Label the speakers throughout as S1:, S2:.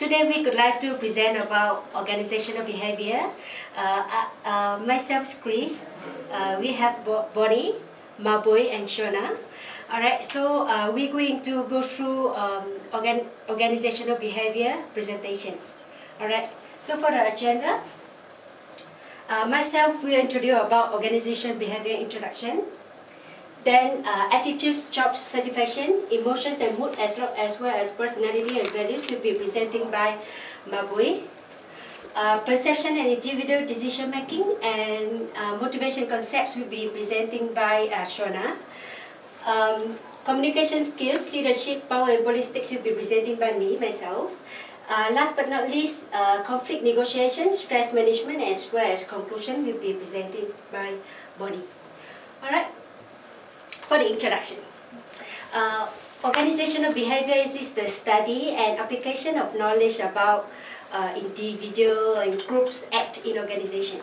S1: Today we would like to present about organizational behavior. Myself is Chris. We have Bonnie, Maboy, and Shona. Alright, so we're going to go through organizational behavior presentation. Alright, so for the agenda, myself will introduce about organizational behavior introduction. Then attitudes, job satisfaction, emotions and mood, as well as personality and values will be presenting by Maboy. Perception and individual decision making and motivation concepts will be presenting by Shona. Communication skills, leadership, power and politics will be presenting by myself. Last but not least, conflict negotiation, stress management, as well as conclusion will be presented by Bonnie. Alright, for the introduction. Organizational behavior is the study and application of knowledge about individual and groups act in organization.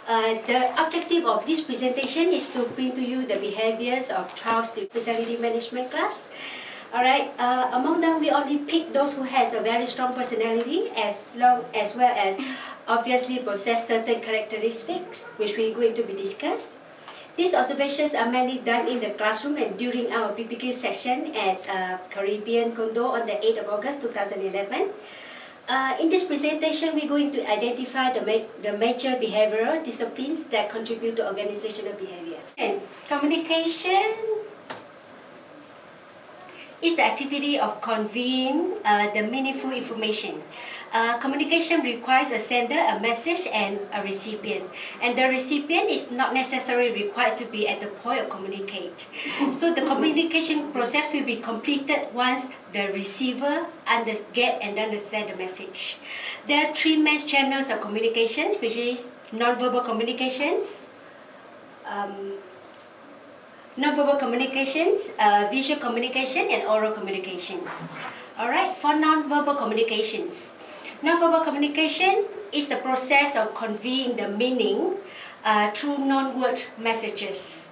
S1: The objective of this presentation is to bring to you the behaviors of 12 hospitality management class. Alright, among them we only pick those who has a very strong personality as well as obviously possess certain characteristics which we are going to be discussed. These observations are mainly done in the classroom and during our PPQ session at Caribbean Condo on the 8th of August 2011. In this presentation, we're going to identify the major behavioral disciplines that contribute to organizational behavior. And communication is the activity of conveying the meaningful information. Communication requires a sender, a message, and a recipient. And the recipient is not necessarily required to be at the point of communicate. So the communication process will be completed once the receiver get and understand the message. There are three main channels of communication, which is non-verbal communications, visual communication, and oral communications. Alright, for non-verbal communications. Non-verbal communication is the process of conveying the meaning through non-word messages.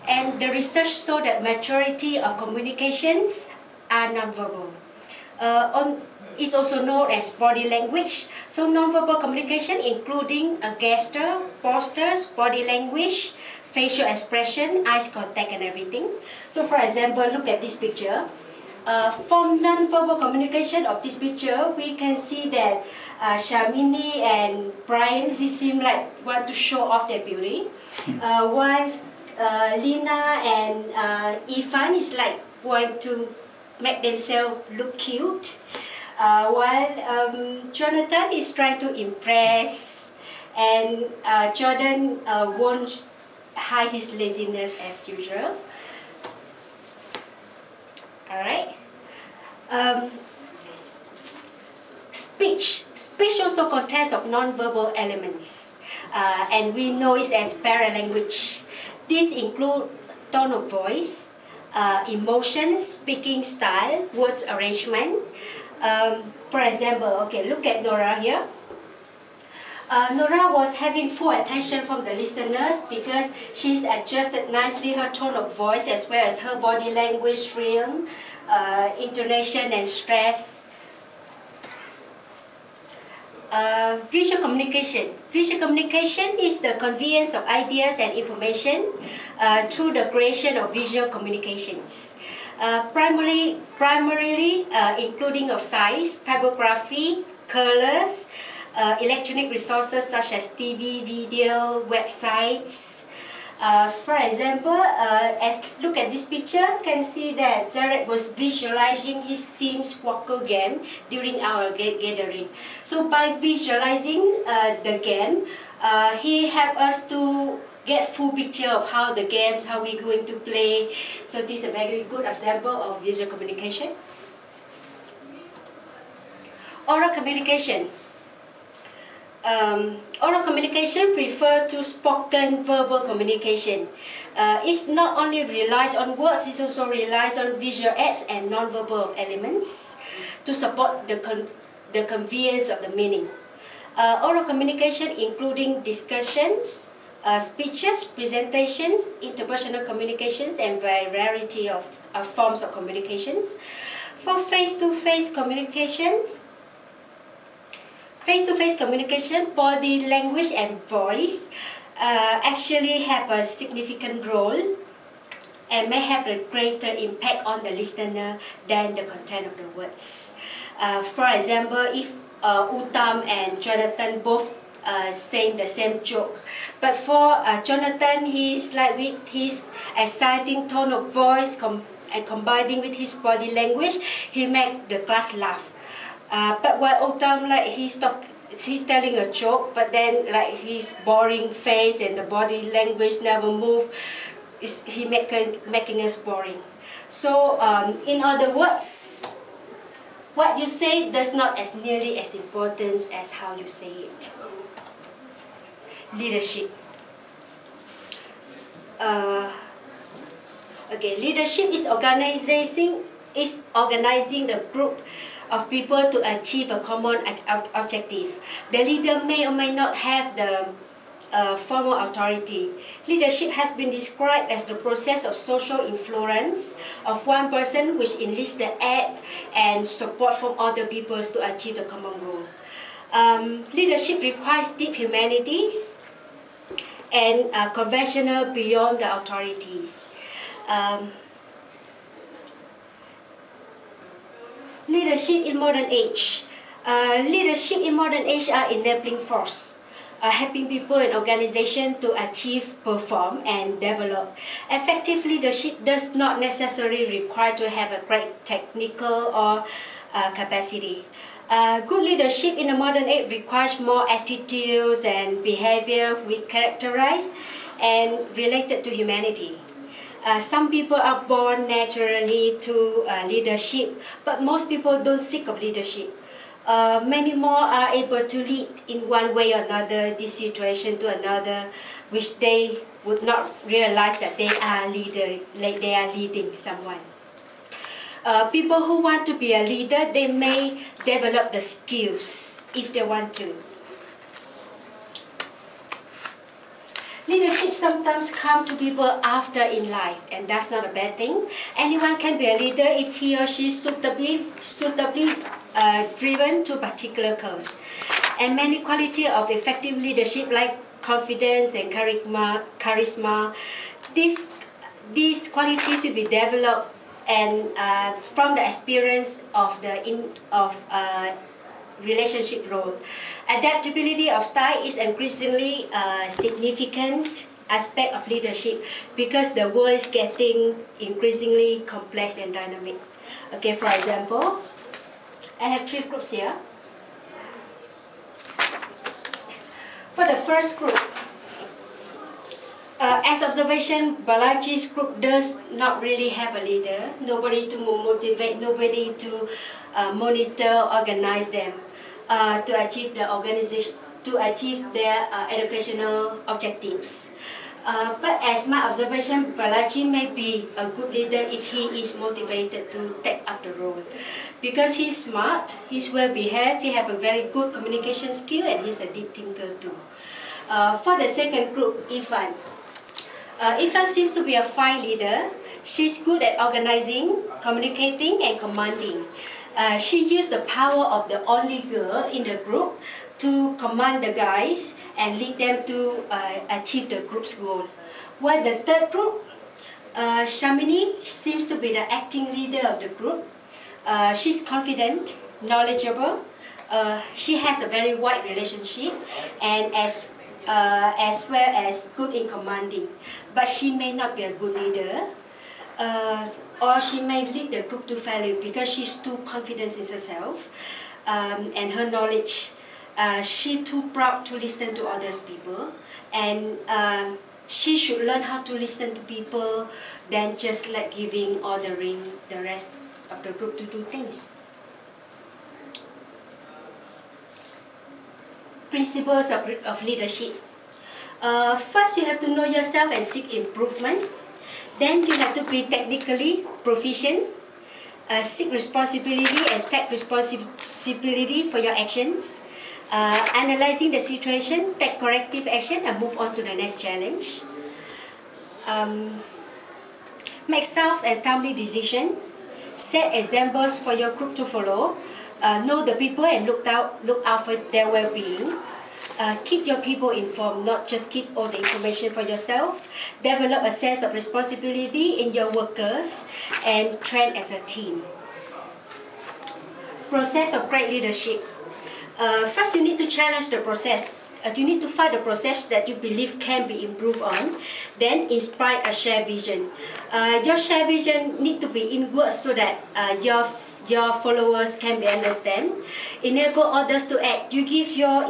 S1: And the research shows that majority of communications are non-verbal. It's also known as body language. So non-verbal communication including a gesture, postures, body language, facial expression, eyes contact and everything. So for example, look at this picture. From non-verbal communication of this picture, we can see that Shamini and Brian seem like want to show off their beauty, while Lina and Ifan is like want to make themselves look cute, while Jonathan is trying to impress, and Jordan won't hide his laziness as usual. Alright. Speech also contains of non-verbal elements, and we know it as paralanguage. These include tone of voice, emotions, speaking style, words arrangement. For example, okay, look at Nora here. Nora was having full attention from the listeners because she's adjusted nicely her tone of voice as well as her body language, rhythm, intonation and stress. Visual communication. Visual communication is the conveyance of ideas and information through the creation of visual communications. Primarily including of size, typography, colors, electronic resources such as TV, video, websites. For example, look at this picture, can see that Zared was visualizing his team's Squawker game during our gathering. So by visualizing the game, he helped us to get full picture of how the games, how we're going to play. So this is a very good example of visual communication. Oral communication. Oral communication refers to spoken verbal communication. It not only relies on words, it also relies on visual aids and non-verbal elements to support the conveyance of the meaning. Oral communication including discussions, speeches, presentations, interpersonal communications, and variety of forms of communications. For face-to-face communication, Face-to-face communication, body language and voice actually have a significant role and may have a greater impact on the listener than the content of the words. For example, if Uttam and Jonathan both saying the same joke, but for Jonathan, he's like with his exciting tone of voice and combining with his body language, he make the class laugh. But while Uttam, like he's telling a joke, but then like his boring face and the body language never move, he making us boring. So in other words, what you say does not as nearly as important as how you say it. Leadership. Leadership is organizing the group of people to achieve a common objective. The leader may or may not have the formal authority. Leadership has been described as the process of social influence of one person which enlists the aid and support from other people to achieve the common goal. Leadership requires deep humanities and conventional beyond the authorities. Leadership in modern age. Leadership in modern age are enabling force, helping people and organizations to achieve, perform, and develop. Effective leadership does not necessarily require to have a great technical or capacity. Good leadership in the modern age requires more attitudes and behavior which characterize and related to humanity. Some people are born naturally to leadership, but most people don't seek of leadership. Many more are able to lead in one way or another, this situation to another, which they would not realize that they are leading someone. People who want to be a leader, they may develop the skills if they want to. Leadership sometimes comes to people after in life, and that's not a bad thing. Anyone can be a leader if he or she is suitably driven to a particular cause. And many qualities of effective leadership like confidence and charisma, these qualities will be developed and from the experience of relationship role. Adaptability of style is increasingly a significant aspect of leadership because the world is getting increasingly complex and dynamic. Okay, for example, I have 3 groups here. For the first group, as observation, Balaji's group does not really have a leader, nobody to motivate, nobody to monitor, organize them to achieve their educational objectives. But as my observation, Balaji may be a good leader if he is motivated to take up the role. Because he's smart, he's well behaved, he has a very good communication skill, and he's a deep thinker too. For the second group, Ifan. Ifan seems to be a fine leader. She's good at organizing, communicating, and commanding. She used the power of the only girl in the group to command the guys and lead them to achieve the group's goal. While the third group, Shamini seems to be the acting leader of the group. She's confident, knowledgeable. She has a very wide relationship and as well as good in commanding. But she may not be a good leader. Or she may lead the group to failure because she's too confident in herself and her knowledge. She's too proud to listen to others people, and she should learn how to listen to people than just like ordering the rest of the group to do things. Principles of leadership. First, you have to know yourself and seek improvement. Then you have to be technically proficient, seek responsibility and take responsibility for your actions, analyzing the situation, take corrective action and move on to the next challenge. Make sound and timely decisions, set examples for your group to follow, Know the people and look out for their well-being. Keep your people informed, not just keep all the information for yourself. Develop a sense of responsibility in your workers and train as a team. Process of great leadership. First, you need to challenge the process. You need to find a process that you believe can be improved on. Then inspire a shared vision. Your shared vision need to be in words so that your followers can be understand. Enable others to act. You give your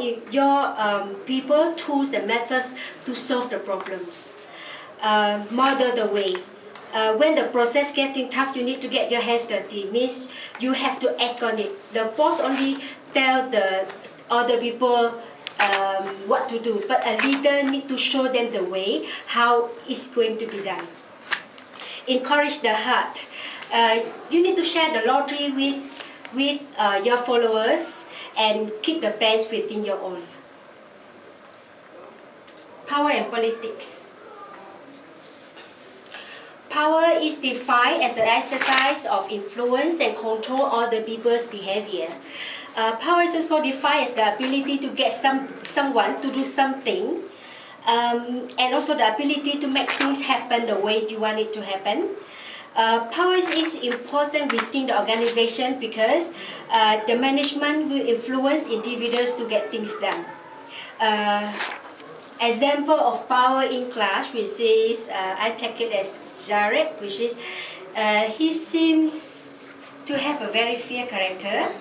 S1: people tools and methods to solve the problems. Model the way. When the process getting tough, you need to get your hands dirty. Means you have to act on it. The boss only tell the other people what to do, but a leader need to show them the way how it's going to be done. Encourage the heart. You need to share the lottery with your followers and keep the bands within your own. Power and politics. Power is defined as the exercise of influence and control other people's behavior. Power is also defined as the ability to get someone to do something, and also the ability to make things happen the way you want it to happen. Power is important within the organization because the management will influence individuals to get things done. Example of power in class, which is, I take it as Jared, which is, he seems to have a very fair character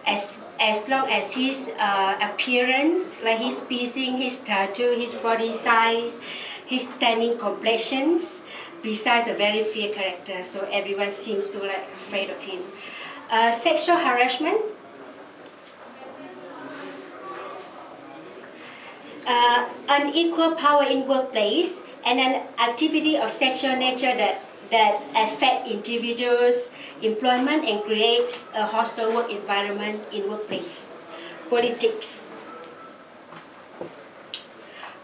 S1: as long as his appearance, like his piercing, his tattoo, his body size, his tanning complexions, besides a very fair character, so everyone seems to like afraid of him. Sexual harassment. Unequal power in workplace and an activity of sexual nature that affect individuals' employment and create a hostile work environment in workplace. Politics.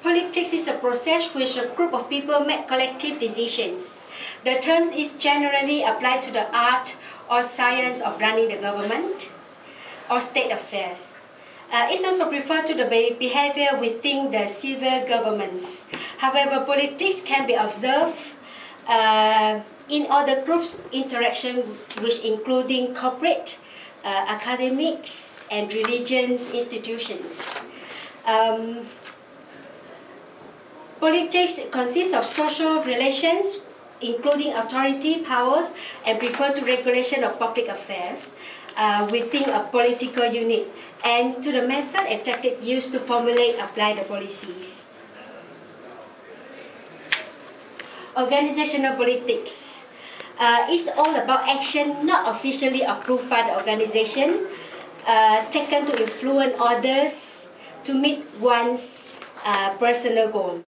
S1: Politics is a process which a group of people make collective decisions. The term is generally applied to the art or science of running the government or state affairs. It's also referred to the behavior within the civil governments. However, politics can be observed in other groups' interaction, which including corporate, academics, and religious institutions. Politics consists of social relations, including authority, powers, and refer to regulation of public affairs within a political unit, and to the method and tactic used to formulate, apply the policies. Organizational politics is all about action not officially approved by the organization, taken to influence others to meet one's personal goal.